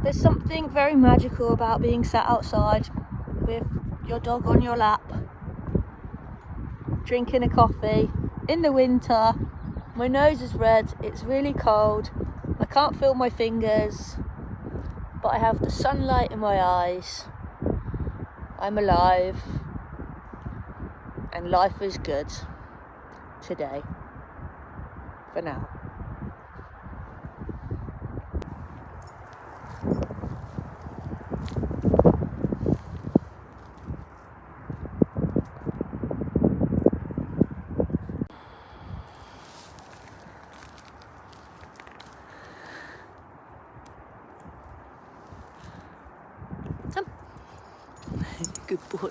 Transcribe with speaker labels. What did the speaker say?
Speaker 1: There's something very magical about being sat outside with your dog on your lap, drinking a coffee in the winter. My nose is red, it's really cold, I can't feel my fingers, but I have the sunlight in my eyes. I'm alive, and life is good today, for now. Good boy.